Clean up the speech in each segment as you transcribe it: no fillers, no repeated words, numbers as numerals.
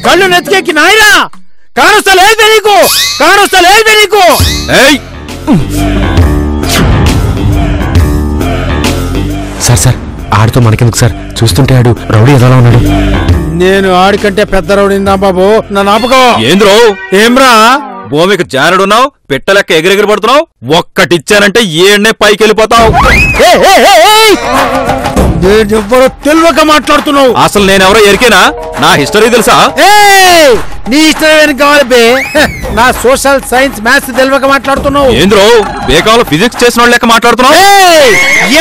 కళ్ళు నెత్తికెక్కి నాయనా కానొస్తలేదు నీకు కానొస్తలేదు నీకు. సార్ సార్ ఆడితో మనకెందుకు సార్, చూస్తుంటే ఆడు రౌడీ ఎదలా ఉన్నాడు. నేను ఆడికంటే పెద్ద రౌడీందా బాబు, నా నాపకం ఏంద్రో ఏమ్రా భూమికి జారుడున్నావు, పెట్టలెక్క ఎగిరెగిరి పడుతున్నావు. ఒక్కటిచ్చానంటే ఏడ్నే పైకి వెళ్ళిపోతావు. ఎవరో తెలియక మాట్లాడుతున్నావు. అసలు నేనెవరో ఎరికేనా? నా హిస్టరీ తెలుసా? నీ హిస్టరీ ఏం కావాలి బే? నా సోషల్ సైన్స్ మ్యాథ్స్ తెలియక మాట్లాడుతున్నావు. ఏంద్రో బేకాలో ఫిజిక్స్ చేసిన వాళ్ళ లెక్క మాట్లాడుతున్నావు.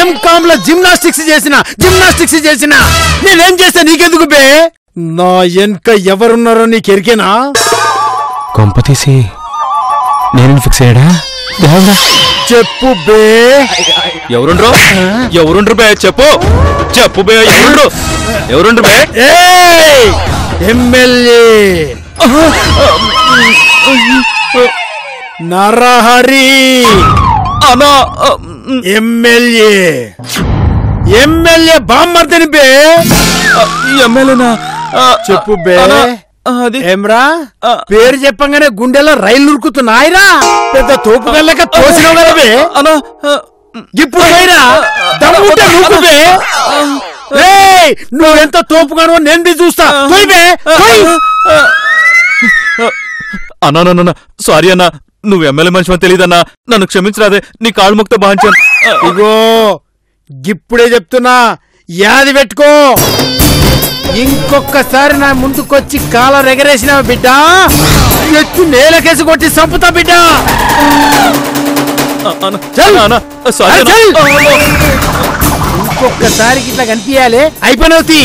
ఎంకామ్ లో జిమ్నాస్టిక్స్ చేసిన నేనేం చేస్తా నీకెందుకు బే? నా వెనక ఎవరున్నారో నీకు ఎరికేనా? కొంప తీసి నేను ఫిక్స్ అయ్యాడా? చెప్పు బే. ఎవరుండ్రు బే? చెప్పు బే. ఎవరుండ్రు బే? ఎమ్మెల్యే నరహరి అనా. ఎమ్మెల్యే బామ్మర్దని బే. ఎమ్మెల్యేనా? చెప్పు బే. ఏమ్రా పేరు చెప్పంగానే గుండెలో రైలు ఉరుకుతున్నాయిరా. పెద్ద తోపు గల్లక తోసినావు కదా బే. ఇప్పుడు బే నువ్వెంత తోపుగానో నేను చూస్తా. అన్నా సారీ అన్నా, నువ్వు ఎమ్మెల్యే మనిషి అని తెలియదన్నా, నన్ను క్షమించరాదే, నీ కాళ్ళు ముక్త బాంచాను. ఇగో ఇప్పుడే చెప్తున్నా, యాది పెట్టుకో. ఇంకొక్కసారి నా ముందుకొచ్చి కాలర్ ఎగరేసినావు బిడ్డ, ఎత్తు నేలకేసి కొట్టి చంపుతా బిడ్డ. ఇంకొక్కసారికి ఇట్లా కనిపించాలి, అయిపోయినవుతి.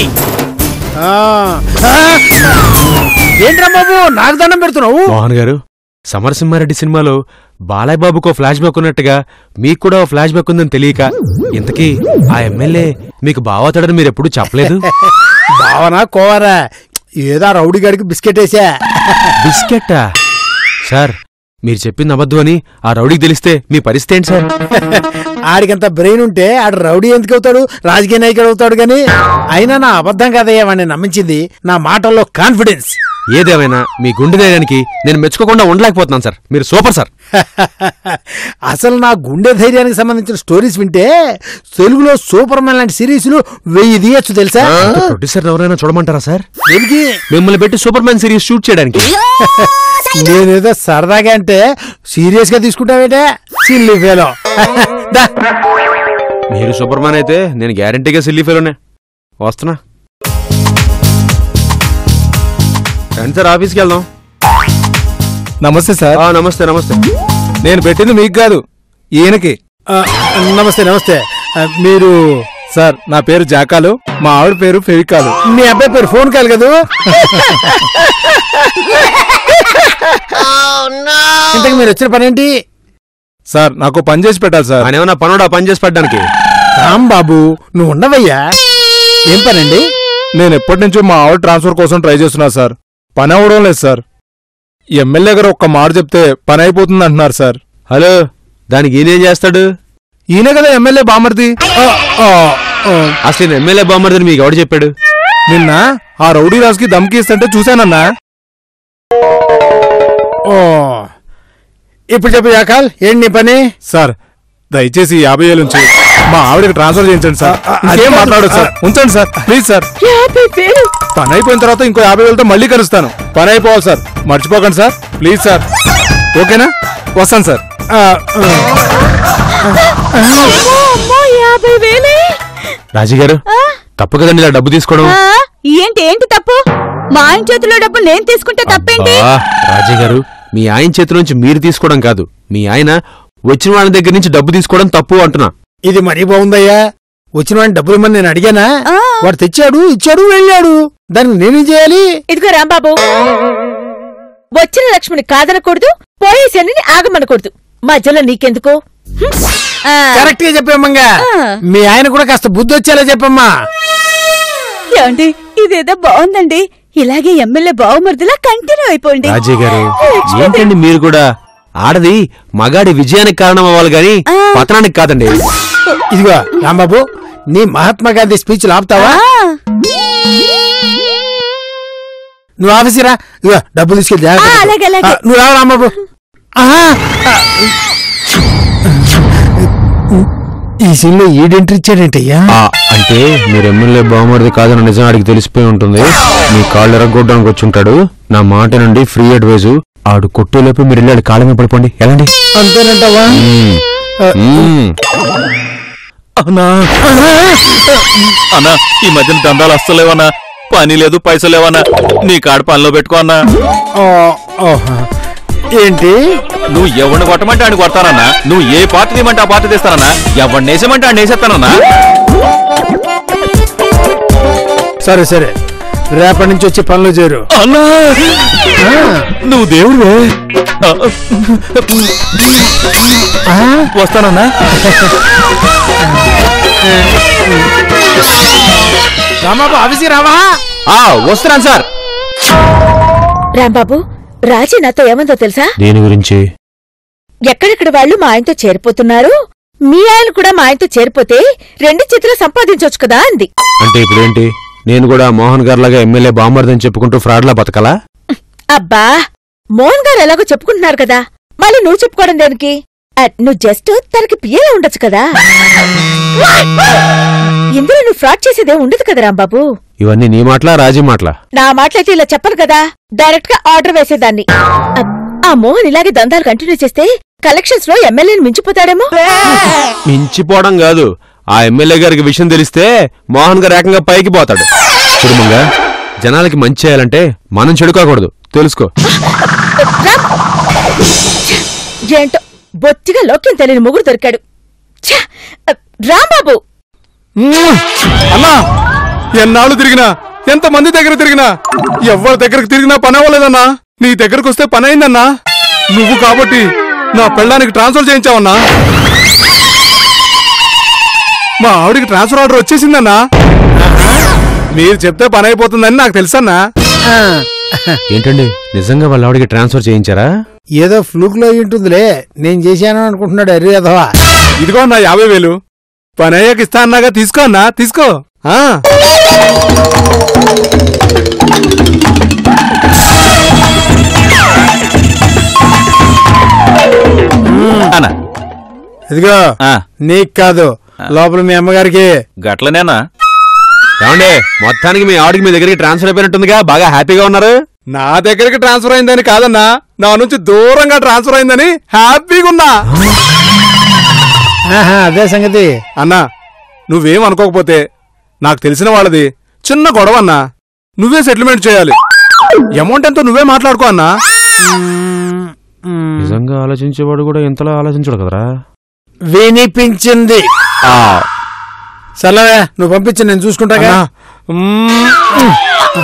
ఏంట్రా బాబు నాకు దండం పెడుతున్నావు? మోహన్ గారు, సమరసింహారెడ్డి సినిమాలో బాలయ్య బాబుకో ఫ్లాష్ బ్యాక్ ఉన్నట్టుగా మీకు కూడా ఫ్లాష్ బ్యాక్ ఉందని తెలియక, ఇంతకీ ఆ ఎమ్మెల్యే మీకు బావతాడని మీరు ఎప్పుడు చెప్పలేదు. బావనా కోవరా, ఏదో రౌడీ గడికి బిస్కెట్ వేసా. బిస్కెట్టా? సార్ మీరు చెప్పింది అబద్ధం అని ఆ రౌడీకి తెలిస్తే మీ పరిస్థితి ఏంటి సార్? ఆడికంత బ్రెయిన్ ఉంటే ఆడు రౌడీ ఎందుకు అవుతాడు, రాజకీయ నాయకుడు అవుతాడు గాని. అయినా నా అబద్ధం కాదయ్యా వాడిని నమ్మించింది నా మాటల్లో కాన్ఫిడెన్స్. ఏదేమైనా మీ గుండె ధైర్యానికి నేను మెచ్చుకోకుండా ఉండలేకపోతున్నాను సార్, మీరు సూపర్ సార్. అసలు నా గుండె ధైర్యానికి సంబంధించిన స్టోరీస్ వింటే తెలుగులో సూపర్ మ్యాన్ లాంటి సిరీస్లు 1000 తీయచ్చు తెలుసా? ప్రొడ్యూసర్ ఎవరైనా చూడమంటారా సార్? దేనికి? మిమ్మల్ని పెట్టి సూపర్ మ్యాన్ సిరీస్ షూట్ చేయడానికి. నేనేదో సరదాగా అంటే సీరియస్ గా తీసుకుంటావేటే సిల్లీ ఫెలో. మీరు సూపర్ మ్యాన్ అయితే నేను గ్యారంటీగా సిల్లీ ఫెలోనే. వస్తున్నా రండి సార్, ఆఫీస్కి వెళ్దాం. నమస్తే సార్. నమస్తే నమస్తే. నేను పెట్టింది మీకు కాదు, ఈయనకి. నమస్తే నమస్తే. మీరు? సార్ నా పేరు జాకాలు, మా ఆవిడ పేరు ఫెవికాలు. మీ అబ్బాయి పేరు ఫోన్ కాల్ కదా? ఇంతకు మీరు వచ్చిన పనేంటి? సార్ నాకు పని చేసి పెట్టాలి సార్. ఆయన ఏమన్నా పనుడా పని చేసి పెట్టడానికి? రామ్ బాబు నువ్వు ఉండవయ్యా. ఏం పనండి? నేను ఎప్పటి నుంచో మా ఆవిడ ట్రాన్స్ఫర్ కోసం ట్రై చేస్తున్నా సార్, పని అవడం లేదు సార్. ఎమ్మెల్యే గారు ఒక్క మాట చెప్తే పని అయిపోతుంది అంటున్నారు సార్. హలో, దానికి ఈయనేం చేస్తాడు? ఈయనే కదా ఎమ్మెల్యే బామర్ది. అసలు ఎమ్మెల్యే బామర్దని మీకు ఎవడు చెప్పాడు? నిన్న ఆ రౌడీ రాజుకి దమ్కి ఇస్తుంటే చూశానన్నా. ఇప్పుడు చెప్పు జాకాల్, ఏంటి నీ పని? సార్ దయచేసి 50,000 నుంచి మా ఆవిడకి ట్రాన్స్ఫర్ చేయించండి సార్. ఇంకేం మాట్లాడదు సార్, ఉంచండి సార్ ప్లీజ్ సార్. పని అయిపోయిన తర్వాత ఇంకో 50,000తో మళ్ళీ కలుస్తాను. పని అయిపోవాలి సార్, మర్చిపోకండి సార్ ప్లీజ్ సార్. ఓకేనా? వస్తాను సార్. రాజీగారు తప్పు కదండి ఇలా డబ్బు తీసుకోవడం. ఏంటి తప్పు? మా ఆయన చేతిలో డబ్బు నేను తీసుకుంటే తప్పేంటి? రాజీగారు, మీ ఆయన చేతి నుంచి మీరు తీసుకోవడం కాదు, మీ ఆయన వచ్చిన వాళ్ళ దగ్గర నుంచి డబ్బు తీసుకోవడం తప్పు అంటున్నా. ఇది మరీ బాగుందయ్యా. వచ్చిన వాడిని డబ్బులు ఇమ్మని నేను అడిగానా? వాడు తెచ్చాడు, ఇచ్చాడు, వెళ్ళాడు. దానికి నేనేం చేయాలి? ఇదిగో రాంబాబు, వచ్చిన లక్ష్మిని కాదనకూడదు, పోయే శనిని ఆగమనకూడదు. మధ్యలో నీకెందుకు? కరెక్ట్ గా చెప్పమ్మా. మీ ఆయన కూడా కాస్త బుద్ధి వచ్చేలా చెప్పమ్మా. ఏమండి, ఇదేదో బాగుందండి. ఇలాగే ఎమ్మెల్యే బావమర్దిలా కంటిన్యూ అయిపోయింది. రాజయ్య గారు ఏంటండి మీరు కూడా? ఆడది మగాడి విజయానికి కారణం అవ్వాలి గాని పతనానికి కాదండి. ఇదిగో రాంబాబు, నీ మహాత్మా గాంధీ స్పీచ్ ఆపుతావా? నువ్వు ఆఫీస్ రా, ఇగో డబ్బులు తీసుకెళ్ళి జాగ్రత్త. అలాగే, అలాగే. నువ్వు రావు రాంబాబు. ఈ సీన్ లో ఈడెంట్రీ ఇచ్చాడేంటయ్యా? అంటే మీరు ఎమ్మెల్యే బావమరిది కాదని నిజం ఆడికి తెలిసిపోయి ఉంటుంది. మీ కాళ్ళు ఎరగొట్టడానికి వచ్చి ఉంటాడు. నా మాట నుండి ఫ్రీ అడ్వైజు, ఆడు కొట్టేలోపు మీరు వెళ్ళాడు కాళ్ళ మీద పడిపోండి. వెళ్ళండి. అంతేనంటావా? అన్నా ఈ మధ్యన దందాలు అస్సలేవన్నా, పని లేదు పైసలు లేవన్నా, నీ కాడ పనిలో పెట్టుకో అన్నా. ఏంటి? నువ్వు ఎవరిని కొట్టమంటే ఆడిని కొడతానన్నా, నువ్వు ఏ పార్టీ తీయమంటే ఆ పార్టీ తీస్తానన్నా, ఎవరిని వేసేమంటే ఆడిని వేసేస్తానన్నా. సరే సరే, రేపటి నుంచి వచ్చి పనులు చేరు. అన్నా నువ్వు దేవుడివే. వస్తానన్నా. రాంబాబు ఆఫీస్కి రావా? వస్తున్నాను సార్. రాంబాబు, రాజీ నాతో ఏమందో తెలుసా? దేని గురించి? ఎక్కడెక్కడ వాళ్ళు మా ఆయనతో చేరిపోతున్నారు, మీ ఆయన కూడా మా ఆయనతో చేరిపోతే 2 చేతులు సంపాదించవచ్చు కదా అంది. అంటే ఇప్పుడేంటి, నేను కూడా మోహన్ గారిలాగా ఎమ్మెల్యే బామర్దని చెప్పుకుంటూ ఫ్రాడ్లా బతకలా? అబ్బా, మోహన్ గారు ఎలాగో చెప్పుకుంటున్నారు కదా, మళ్ళీ నువ్వు చెప్పుకోవడం దేనికి? నువ్వు జస్ట్ తనకి పియ్యలా ఉండొచ్చు కదా. ఇందులో నువ్వు ఫ్రాడ్ చేసేదే ఉండదు కదా రాంబాబు. ఇవన్నీ నీ మాటలా రాజీ మాటలా? నా మాటలైతే ఇలా చెప్పను కదా, డైరెక్ట్ గా ఆర్డర్ వేసేదాన్ని. ఆ మోహన్ ఇలాగే దందాలు కంటిన్యూ చేస్తే కలెక్షన్స్ లో ఎమ్మెల్యేని మించిపోతాడేమో. మించిపోవడం కాదు, ఆ ఎమ్మెల్యే గారికి విషయం తెలిస్తే మోహన్ గారు ఏకంగా పైకి పోతాడు. కుటుంబంగా జనాలకి మంచి చేయాలంటే మనం చెడుకోకూడదు, తెలుసుకో. ఏంటో బొత్తిగా లోక్యం తెలియని మొగుడు దొరికాడు. రాంబాబు, అన్నా ఎన్నాళ్ళు తిరిగినా, ఎంతమంది దగ్గర తిరిగినా, ఎవరి దగ్గరకు తిరిగినా పని అవ్వలేదన్నా. నీ దగ్గరకు వస్తే పని అయిందన్నా. నువ్వు కాబట్టి నా పెళ్ళానికి ట్రాన్స్ఫర్ చేయించావన్నా. మా ఆవిడికి ట్రాన్స్ఫర్ ఆర్డర్ వచ్చేసిందన్నా. మీరు చెప్తే పని అయిపోతుందని నాకు తెలుసన్నా. ఏంటండి, నిజంగా వాళ్ళ ఆవిడికి ట్రాన్స్ఫర్ చేయించారా? ఏదో ఫ్లూక్ లో ఉంటుందిలే, నేను చేశాను అనుకుంటున్నాడు అర్రీ అదవా. ఇదిగో అన్నా 50,000 పని అయ్యాక ఇస్తా అన్నాగా, తీసుకో అన్నా, తీసుకో. అన్నా ఇదిగో నీకు కాదు, లోపల మీ అమ్మగారికి. గట్లనేనా? ఏమండి, మొత్తానికి మీ ఆవిడికి మీ దగ్గరికి ట్రాన్స్ఫర్ అయిపోయినట్టుందిగా, బాగా హ్యాపీగా ఉన్నారు. నా దగ్గరికి ట్రాన్స్ఫర్ అయిందని కాదన్నా, నా నుంచి దూరంగా ట్రాన్స్ఫర్ అయిందని హ్యాపీగా ఉన్నా. అదే సంగతి. అన్నా నువ్వేం అనుకోకపోతే, నాకు తెలిసిన వాళ్ళది చిన్న గొడవ అన్నా, నువ్వే సెటిల్మెంట్ చేయాలి. అమౌంట్ ఎంతో నువ్వే మాట్లాడుకో అన్నా. నిజంగా ఆలోచించేవాడు కూడా ఇంతలా ఆలోచించడు కదరా. వినిపించింది. సర్లే, నువ్వు పంపించి నేను చూసుకుంటాగా.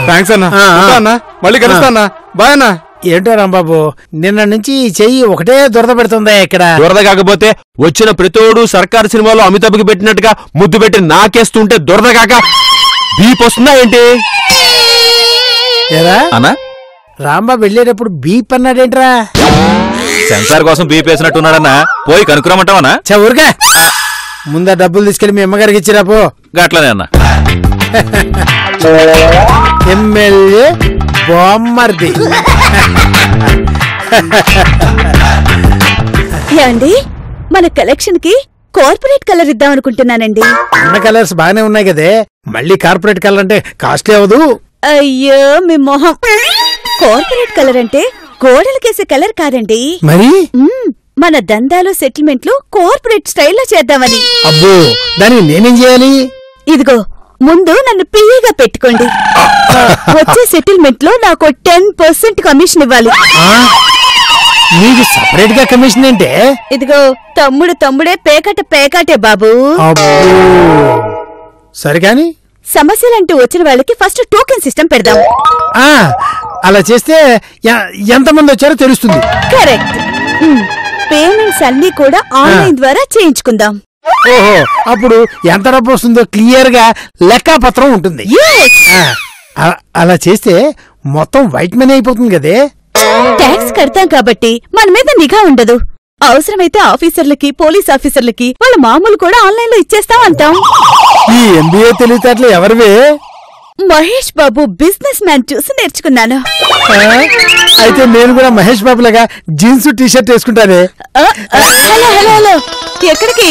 థ్యాంక్స్ అన్నా. అన్నా మళ్ళీ కలుస్తా అన్నా. బాయ్ అన్నా. ఏంటో రాంబాబు, నిన్న నుంచి చెయ్యి ఒకటే దురద పెడుతుందా ఇక్కడ? దురద కాకపోతే వచ్చిన ప్రతోడు సర్కారు సినిమాలో అమితాబ్కి పెట్టినట్టుగా ముద్దు పెట్టి నాకేస్తుంటే దురద కాక బీప్ వస్తుందా ఏంటి? అన్నా రాంబాబు వెళ్ళేటప్పుడు బీప్ అన్నాడేంట్రా? సెన్సార్ కోసం బీప్ వేసినట్టున్నాడన్నా, పోయి కనుక్కురమంటావనా? ఊరిగా ముందా డబ్బులు తీసుకెళ్లి మీ అమ్మగారికి ఇచ్చిరా పో. గట్లనే అన్నా. ఎమ్మెల్యే బామ్మర్ది. యాండి, మన కలెక్షన్ కి కార్పొరేట్ కలర్ ఇద్దాం అనుకుంటున్నానండి. అన్న కలర్స్ బాగానే ఉన్నాయి కదే, మళ్ళీ కార్పొరేట్ కలర్ అంటే కాస్ట్లీ అవదు. అయ్యో మీ మొహం, కార్పొరేట్ కలర్ అంటే గోడలకేసే కలర్ కాదండి. మరి మన దందాలు సెటిల్మెంట్లు కార్పొరేట్ స్టైల్లో చేద్దామని. అబ్బో, దానికి నేనేం చేయాలి? ఇదిగో ముందు నన్ను పియ్యగా పెట్టుకోండి. వచ్చే సెటిల్మెంట్ లో నాకు 10% కమిషన్ ఇవ్వాలి. నీకు సపరేట్ గా కమిషన్ అంటే? ఇదిగో తమ్ముడే పేకాటే బాబు. సరే కాని సమస్యలంటూ వచ్చిన వాళ్ళకి ఫస్ట్ టోకెన్ సిస్టమ్ పెడదాం. అలా చేస్తే ఎంతమంది వచ్చారో తెలుస్తుంది. కరెక్ట్. పేమెంట్స్ అన్ని కూడా ఆన్లైన్ ద్వారా చేయించుకుందాం. ఓహో, అప్పుడు ఎంత డబ్బు వస్తుందో క్లియర్ గా లెక్కాపత్రం ఉంటుంది. అలా చేస్తే మొత్తం వైట్ మనీ అయిపోతుంది కదే. ట్యాక్స్ కడతాం కాబట్టి మన మీద నిఘా ఉండదు. అవసరమైతే ఆఫీసర్లకి, పోలీస్ ఆఫీసర్లకి వాళ్ళ మామూలు కూడా ఆన్లైన్ లో ఇచ్చేస్తాం అంటాం. ఈ ఎంబీఏ తెలివితేటలు ఎవరివే? మహేష్ బాబు బిజినెస్ మ్యాన్ చూసి నేర్చుకున్నాను. అయితే నేను కూడా మహేష్ బాబు లాగా జీన్స్ టీషర్ట్ వేసుకుంటానే. హలో హలో హలో, ఎక్కడికి?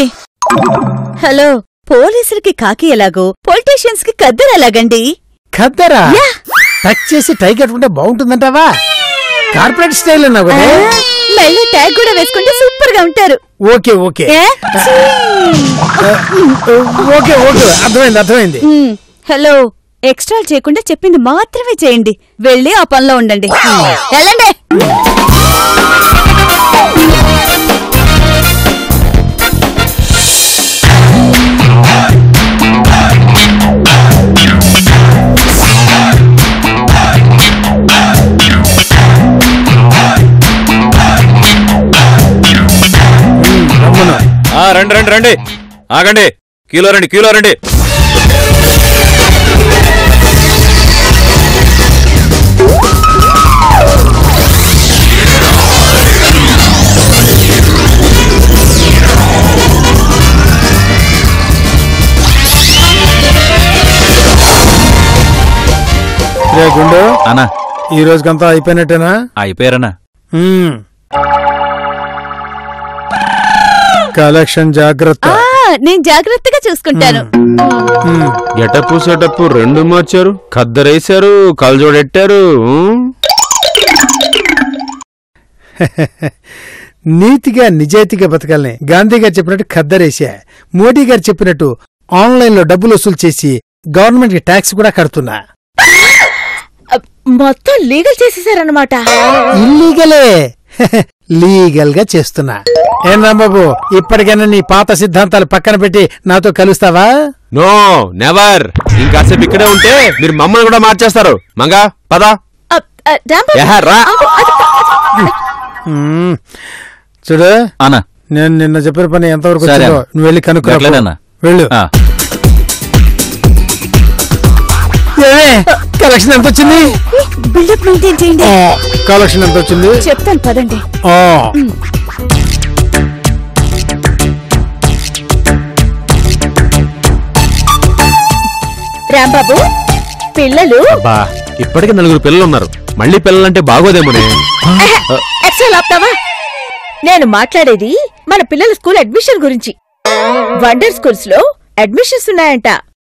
హలో, పోలీసులకి కాకి ఎలాగో పొలిటీషియన్స్ కి కద్దరు ఎలాగండి? ఖద్దరా టచ్ చేసి టై కట్టుకుంటే బాగుంటుందంటావా? కార్పొరేట్ స్టైల్ అన్నావు కదా. మెల్లో ట్యాగ్ కూడా వేసుకుంటే సూపర్ గా ఉంటారు. ఓకే ఓకే ఓకే ఓకే అర్థమైంది. హలో, ఎక్స్ట్రా చేయకుండా చెప్పింది మాత్రమే చేయండి. వెళ్ళి ఆ పనిలో ఉండండి. వెళ్ళండి. రండి రండి రండి, ఆగండి. కిలో రండి. గుండు అన్నా, ఈ రోజుకంతా అయిపోయినట్టేనా? అయిపోయారన్నా. కలెక్షన్ జాగ్రత్త. నేను జాగ్రత్తగా చూసుకుంటాను. గెటప్పు సెటప్పు రెండు మార్చారు, ఖద్దరేశారు, కలజోడెట్టారు. నీతిగా నిజాయితీగా బతకాలని గాంధీ గారు చెప్పినట్టు ఖద్దరేసా. మోడీ గారు చెప్పినట్టు ఆన్లైన్ లో డబ్బులు వసూలు చేసి గవర్నమెంట్ కి ట్యాక్స్ కూడా కడుతున్నా. మొత్తం లీగల్ చేసేసారనమాట. ఇల్లీగలే లీగల్ గా చేస్తున్నా. ఏం రాంబాబు, ఇప్పటికైనా నీ పాత సిద్ధాంతాలు పక్కన పెట్టి నాతో కలుస్తావా? No never. ఇంకాసేపు ఇక్కడే ఉంటే మీరు మమ్మల్ని కూడా మార్చేస్తారు. మంగా పదా రా. చూడు అన్నా, నేను నిన్న చెప్పిన పని ఎంతవరకు సరే. వచ్చిందో నువ్వు వెళ్ళి కనుక్కో. గట్లనేనా? వెళ్ళు. ఏమే, కలెక్షన్ ఎంత వచ్చింది? బిల్డప్ మెయింటైన్ చేయండి. కలెక్షన్ ఎంత వచ్చింది చెప్తాను పదండి. రాంబాబు, పిల్లలు అబ్బా, ఇప్పటికే 4 పిల్లలు ఉన్నారు. మళ్ళీ పిల్లలంటే బాగోదేమోనే. ఎక్స్ట్రా లాప్తావా? నేను మాట్లాడేది మన పిల్లల స్కూల్ అడ్మిషన్ గురించి. వండర్ స్కూల్స్ లో అడ్మిషన్స్ ఉన్నాయంట.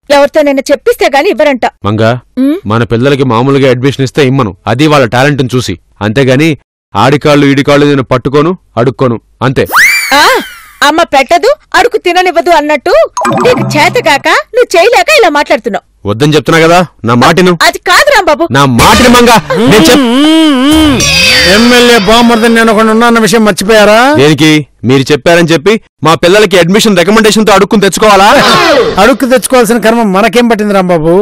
ఎవరితోనైనా చెప్పిస్తే గాని ఇవ్వరంట. మంగా, మన పిల్లలకి మామూలుగా అడ్మిషన్ ఇస్తే ఇమ్మను. అది వాళ్ళ టాలెంట్ చూసి. అంతేగాని ఆడికాళ్ళు ఈడికాళ్ళు నేను పట్టుకోను అడుక్కోను అంతే. అమ్మ పెట్టదు, అడుగు తిననివ్వదు అన్నట్టు నీకు చేతగాక నువ్వు చేయలేక ఇలా మాట్లాడుతున్నావు. వద్దని చెప్తున్నా కదా, నా మాటిను. అది కాదు రాంబాబు, నా మాటిని మంగా. ఎమ్మెల్యే బామ్మర్దని నేను ఒకటి ఉన్నాన్న విషయం మర్చిపోయారా? దేనికి? మీరు చెప్పారని చెప్పి మా పిల్లలకి అడ్మిషన్ రికమెండేషన్ తో అడుక్కుని తెచ్చుకోవాలా? అడుక్కు తెచ్చుకోవాల్సిన కర్మ మనకేం పట్టింది రాంబాబు?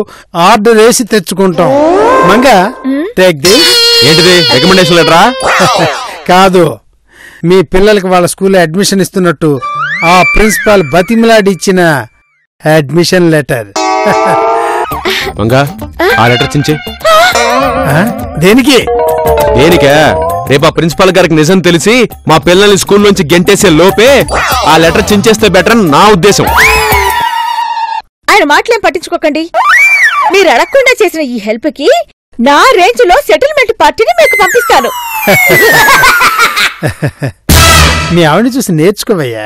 ఆర్డర్ వేసి తెచ్చుకుంటాం. Manga take the. ఏంటిది రికమెండేషన్ లెటరా? కాదు, మీ పిల్లలకి వాళ్ళ స్కూల్లో అడ్మిషన్ ఇస్తున్నట్టు ఆ ప్రిన్సిపాల్ బతిమిలాడి ఇచ్చిన అడ్మిషన్ లెటర్. మంగా, ఆ లెటర్ చించే. దేనికి? దేనికా? రేపు ఆ ప్రిన్సిపాల్ గారికి నిజం తెలిసి మా పిల్లల్ని స్కూల్లోంచి గెంటేసే లోపే ఆ లెటర్ చించేస్తే బెటర్ అని నా ఉద్దేశం. ఆయన మాటలేం పట్టించుకోకండి. మీరు అడగకుండా చేసిన ఈ హెల్ప్ కి నా రేంజ్ లో సెటిల్మెంట్ పార్టీని మీకు పంపిస్తాను. మీ ఆవిడని చూసి నేర్చుకోవయ్యా.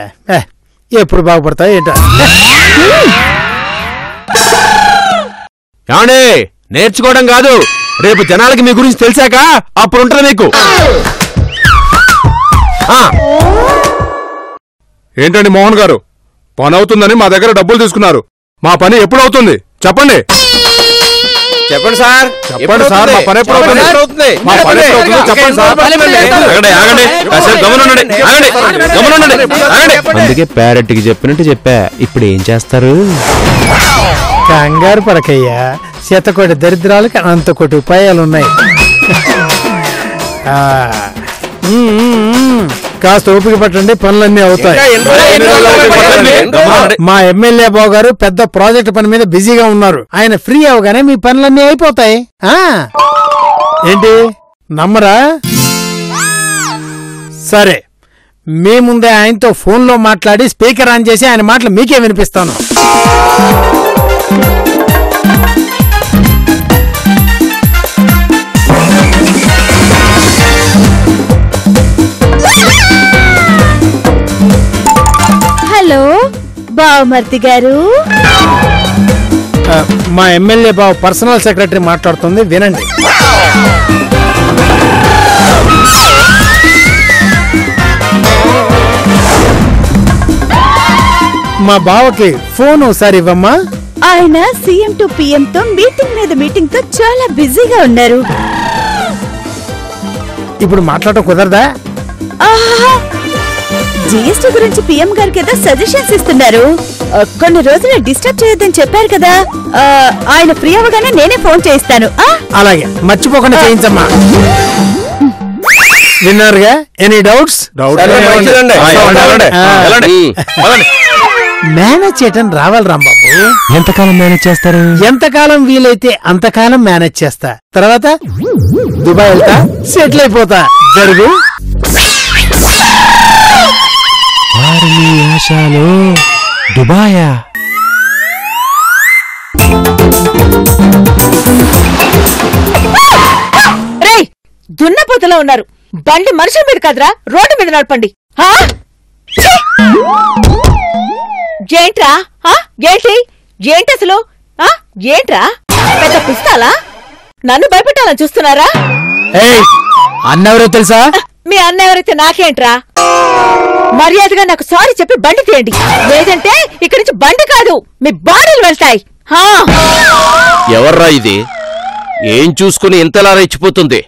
ఎప్పుడు బాగుపడతాయి ఏంటో. ఏమండి, నేర్చుకోవడం కాదు, రేపు జనాలకి మీ గురించి తెలిసాక అప్పుడు ఉంటుంది మీకు. ఏంటండి మోహన్ గారు, పని అవుతుందని మా దగ్గర డబ్బులు తీసుకున్నారు. మా పని ఎప్పుడు అవుతుంది చెప్పండి. చెప్పండి సార్. చెప్పండి సార్, మా పని ఎప్పుడు అవుతుంది? మా పని ఎప్పుడు అవుతుందో చెప్పండి సార్. అందుకే పేరెంట్ కి చెప్పినట్టు చెప్పా. ఇప్పుడు ఏం చేస్తారు? కంగారు పడకయ్యా, శతకోటి దరిద్రాలకి అనంతకోటి ఉపాయాలున్నాయి. కాస్త ఓపిక పట్టండి, పనులన్నీ అవుతాయి. మా ఎమ్మెల్యే బాబు గారు పెద్ద ప్రాజెక్ట్ పని మీద బిజీగా ఉన్నారు. ఆయన ఫ్రీ అవగానే మీ పనులన్నీ అయిపోతాయి. ఏంటి నమ్మరా? సరే, మీ ముందే ఆయనతో ఫోన్లో మాట్లాడి స్పీకర్ ఆన్ చేసి ఆయన మాటలు మీకే వినిపిస్తాను. బావమర్తి గారు. మా ఎమ్మెల్యే బావ పర్సనల్ సెక్రటరీ మాట్లాడుతుంది, వినండి. మా బావకి ఫోన్ ఒకసారి ఇవ్వమ్మా. ఆయన సీఎం టు పిఎం తో మీటింగ్ మీద మీటింగ్ తో చాలా బిజీగా ఉన్నారు. ఇప్పుడు మాట్లాడటం కుదరదా? జీఎస్టీ గురించి పిఎం గారికి ఏదో సజెషన్స్ ఇస్తున్నారు. కొన్ని రోజులు డిస్టర్బ్ చేయొద్దని చెప్పారు కదా. ఆయన ఫ్రీ అవ్వగానే నేనే ఫోన్ చేయిస్తాను. అలాగే, మర్చిపోకుండా చేయించమ్మా. విన్నారుగా? Any doubts? మేనేజ్ చేయటం రావాలి రాంబాబు. ఎంతకాలం మేనేజ్ చేస్తారు? ఎంతకాలం వీలైతే అంతకాలం మేనేజ్ చేస్తా. తర్వాత దుబాయ్ వెళ్తా, సెటిల్ అయిపోతా. జరుగు. ఆశాలో దుబాయా? రేయ్, దున్నపోతలో ఉన్నారు. బండి మనుషుల మీద కాదురా, రోడ్డు మీద నడపండి. ఏంట్రా? ఏంటి అసలు? ఏంట్రా పెద్ద పిస్తాలా? నన్ను భయపెట్టాలని చూస్తున్నారా? అన్నెవరో తెలుసా? మీ అన్న ఎవరైతే నాకేంట్రా? మర్యాదగా నాకు సారీ చెప్పి బండి తీయండి, లేదంటే ఇక్కడి నుంచి బండి కాదు మీ బాడీలు వెళ్తాయి. ఎవర్రా ఇది? ఏం చూసుకుని ఇంతలా రెచ్చిపోతుంది?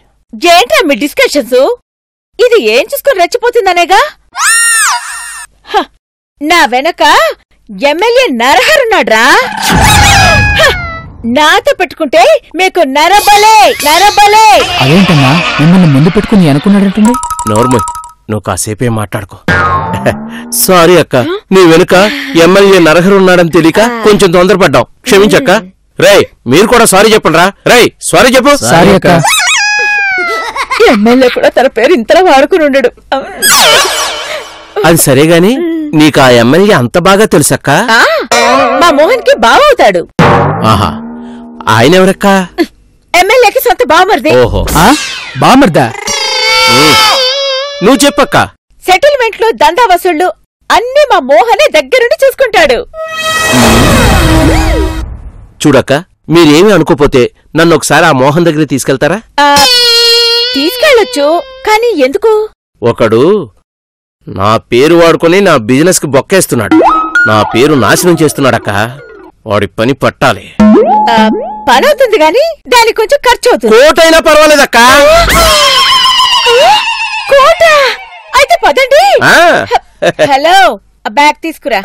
ఏంట్రా మీ డిస్కషన్స్? ఇది ఏం చూసుకుని రెచ్చిపోతుందనేగా. నా వెనక ఎమ్మెల్యే నరహరున్నాడ్రా. నాతో పెట్టుకుంటే మీకు నరబలే. అదేంటన్నా మిమ్మల్ని ముందు పెట్టుకుని అనుకున్నాడటండి? నోర్మల్, నువ్వు కాసేపే మాట్లాడుకో. సారీ అక్క, నీ వెనుక ఎమ్మెల్యే నరహరు ఉన్నాడని తెలియక కొంచెం తొందరపడ్డాం, క్షమించక్క. రేయ్, మీరు కూడా సారీ చెప్పండి రా. రేయ్, సారీ చెప్పు. సారీ అక్క. ఎమ్మెల్యే కూడా తన పేరు ఇంతలా వాడుకుని ఉండడు. అది సరే గాని నీకు ఆ ఎమ్మెల్యే అంత బాగా తెలుసక్క? మా మోహన్ కి బావవుతాడు. ఆహా, ఆయన ఎవరక్క? ఎమ్మెల్యేకి సొంత బావమరిది. ఓహో, బామర్దా? నువ్వు చెప్పక్క. సెటిల్మెంట్లు, దందా వసూళ్లు అన్ని మా మోహనే దగ్గరుండి చూసుకుంటాడు. చూడక్క, మీరేమీ అనుకోపోతే నన్ను ఒకసారి ఆ మోహన్ దగ్గర తీసుకెళ్తారా? తీసుకెళ్ళొచ్చు, కానీ ఎందుకు? ఒకడు నా పేరు వాడుకొని నా బిజినెస్ కి బొక్కేస్తున్నాడు. నా పేరు నాశనం చేస్తున్నాడక్క. వాడి పని పట్టాలి. పని అవుతుంది గాని దానికి కొంచెం ఖర్చు అవుతుంది. కోటైనా పర్వాలేదక్క. కోట అయితే పదండి. హలో, బ్యాగ్ తీసుకురా.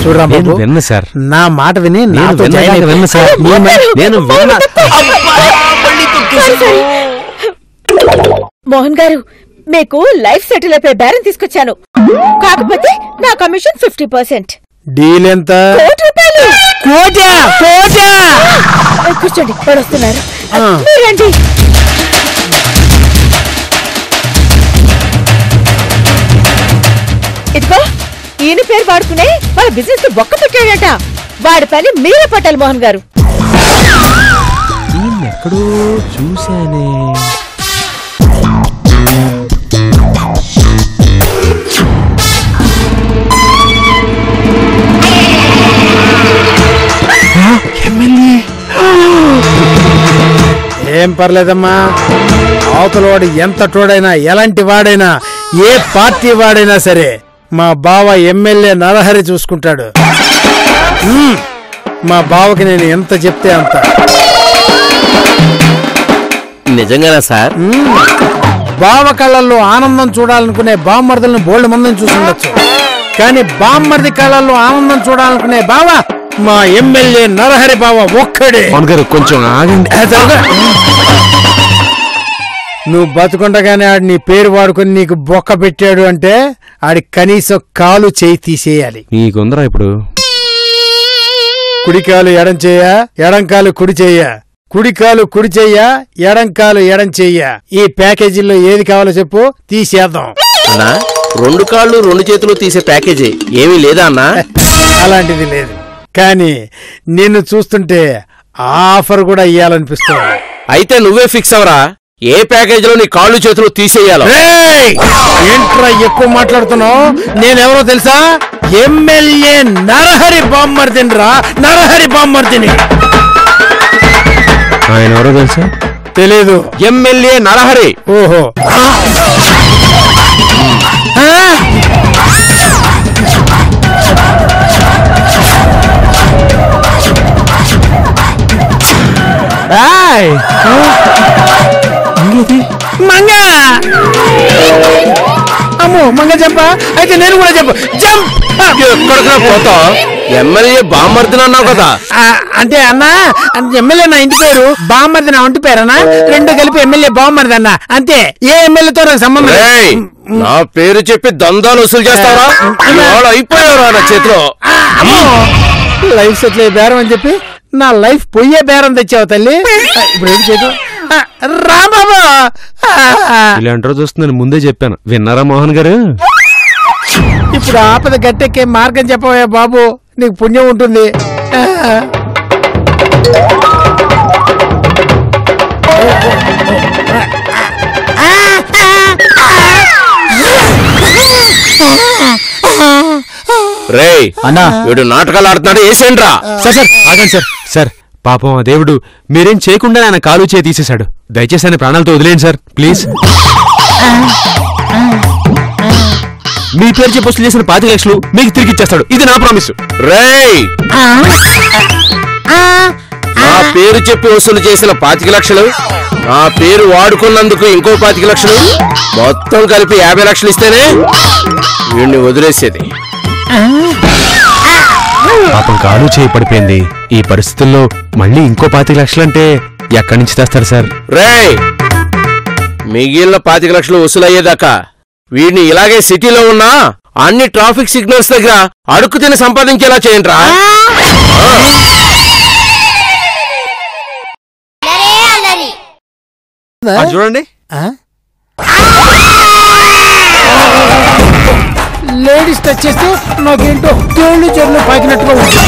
చూడరాంబాబు, విన్నా సార్. నా మాట విని నాతో జాయిన్ అయిపో. విన్నా సార్. నేను విన్నా. మోహన్ గారు, మీకు లైఫ్ సెటిల్ అయిపోయే బేరం తీసుకొచ్చాను. కాకపోతే నా కమిషన్ 50%. డీల్ ఎంత? ₹1,00,00,000. కూర్చోండి, వాడు వస్తున్నారు. రండి. ఇదిగో, ఈయన పేరు వాడుకునే వాళ్ళ బిజినెస్ కి బొక్క పెట్టాడట. వాడి పని మీరే పట్టాలి మోహన్ గారు. ఎక్కడో చూశానే. ఏం పర్లేదమ్మా. అవతలవాడు ఎంత తోడైనా, ఎలాంటి వాడైనా, ఏ పార్టీ వాడైనా సరే మా బావ ఎమ్మెల్యే నరహరి చూసుకుంటాడు. మా బావకి నేను ఎంత చెప్తే అంత. నిజంగానా సార్? బావ కళ్ళల్లో ఆనందం చూడాలనుకునే బామ్మర్దులను బోల్డ్ మందిని చూసుండొచ్చు, కానీ బామ్మర్ది కళ్ళల్లో ఆనందం చూడాలనుకునే బావ మా ఎమ్మెల్యే నరహరి బావ ఒక్కడే. గారు కొంచెం ఆగండి. నువ్వు బతుకుండగానే ఆడు నీ పేరు వాడుకుని నీకు బొక్క పెట్టాడు అంటే ఆడి కనీసం కాలు చేయి తీసేయాలి. నీకుందరా ఇప్పుడు? కుడికాలు ఎడం చెయ్య, ఎడంకాలు కుడి చెయ్య, కుడికాలు కుడి చెయ్య, ఎడంకాలు ఎడం చెయ్య. ఈ ప్యాకేజీల్లో ఏది కావాలో చెప్పు, తీసేద్దాం. అన్నా, 2 కాళ్ళు 2 చేతులు తీసే ప్యాకేజీ ఏమీ లేదా అన్నా? అలాంటిది లేదు, కానీ నిన్ను చూస్తుంటే ఆఫర్ కూడా ఇయ్యాలనిపిస్తుంది. అయితే నువ్వే ఫిక్స్ అవరా. ఏ ప్యాకేజీలో నీ కాళ్ళు చేతులు తీసేయాలో. ఏంట్రా ఎక్కువ మాట్లాడుతున్నావు? నేనెవరో తెలుసా? ఎమ్మెల్యే నరహరి బామ్మర్దిని. నరహరి బామ్మర్దిని. ఆయన ఎవరో తెలుసా? తెలీదు. ఎమ్మెల్యే నరహరి. ఓహో. మంగ. అమ్మో మంగ చెప్ప. అయితే నేను కూడా చెప్పు. ఎక్కడికైనా పోతా. ఎమ్మెల్యే బామ్మర్దిని అన్నావు కదా. అంటే అన్నా ఎమ్మెల్యే నా ఇంటి పేరు, బామ్మర్ది నా ఒంటి పేరన్నా. రెండు కలిపి ఎమ్మెల్యే బామ్మర్ది అన్నా. అంతే. ఏ ఎమ్మెల్యేతో నాకు సంబంధం. నా పేరు చెప్పి దందాలు వసూలు చేస్తావా? అయిపోయావరా నా చేతిలో. లైఫ్ సెటిల్ అయ్యే బేరం అని చెప్పి నా లైఫ్ పోయే బేరం తెచ్చావు తల్లి. ఇప్పుడు ఏం చేయదు రాబాబా. ఇలాంటి చూస్తుందని ముందే చెప్పాను. విన్నారా మోహన్ గారు? ఇప్పుడు ఆపద గట్టెక్కే మార్గం చెప్పవే బాబు, నీకు పుణ్యం ఉంటుంది. రేయ్ అన్నా వీడు నాటకాలు ఆడుతున్నాడు. వేసేండ్రా. సార్ సార్ ఆగండి సార్. సార్ పాపం ఆ దేవుడు మీరేం చేయకుండా ఆయన కాలు చేయి తీసేశాడు. దయచేసి ఆయన ప్రాణాలతో వదిలేయండి సార్ ప్లీజ్. మీ పేరు చెప్పి వసూలు చేసిన 25 లక్షలు మీకు తిరిగి ఇచ్చేస్తాడు. ఇది నా ప్రామిస్. రేయ్ నా పేరు చెప్పి వసూలు చేసిన 25 లక్షలు, నా పేరు వాడుకున్నందుకు ఇంకో 25 లక్షలు, మొత్తం కలిపి 50 లక్షలు ఇస్తేనే వీడిని వదిలేసేది. పాపం కాలు చేయి పడిపోయింది. ఈ పరిస్థితుల్లో మళ్ళీ ఇంకో 25 లక్షలంటే ఎక్కడి నుంచి తెస్తారు సార్? రేయ్ మిగిలిన 25 లక్షలు వసూలయ్యేదాకా వీడిని ఇలాగే సిటీలో ఉన్న అన్ని ట్రాఫిక్ సిగ్నల్స్ దగ్గర అడుక్కు తిని సంపాదించేలా చేయండిరా. చూడండి. లేడీస్ టచ్ చేస్తే నాకేంటో తేళ్లు చెర్లు పాకినట్టుగా ఉంటుంది.